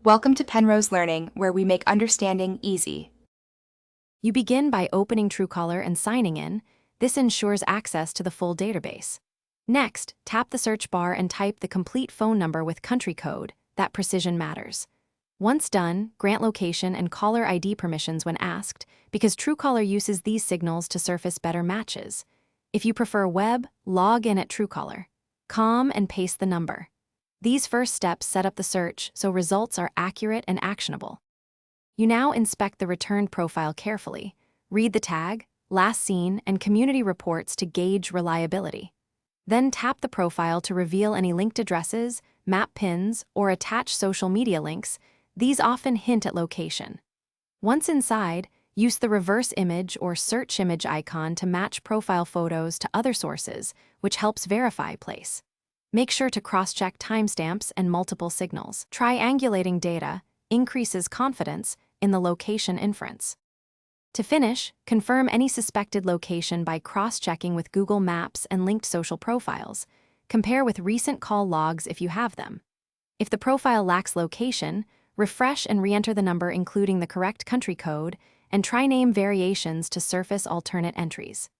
Welcome to Penrose Learning, where we make understanding easy. You begin by opening Truecaller and signing in. This ensures access to the full database. Next, tap the search bar and type the complete phone number with country code. That precision matters. Once done, grant location and caller ID permissions when asked, because Truecaller uses these signals to surface better matches. If you prefer web, log in at Truecaller. And paste the number. These first steps set up the search so results are accurate and actionable. You now inspect the returned profile carefully. Read the tag, last seen, and community reports to gauge reliability. Then tap the profile to reveal any linked addresses, map pins, or attach social media links. These often hint at location. Once inside, use the reverse image or search image icon to match profile photos to other sources, which helps verify place. Make sure to cross-check timestamps and multiple signals. Triangulating data increases confidence in the location inference. To finish, confirm any suspected location by cross-checking with Google Maps and linked social profiles. Compare with recent call logs if you have them. If the profile lacks location, refresh and re-enter the number including the correct country code, and try name variations to surface alternate entries.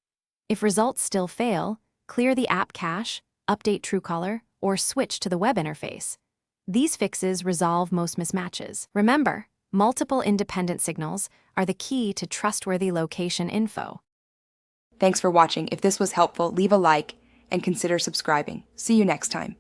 If results still fail, clear the app cache, update Truecaller, or switch to the web interface. These fixes resolve most mismatches. Remember, multiple independent signals are the key to trustworthy location info. Thanks for watching. If this was helpful, leave a like and consider subscribing. See you next time.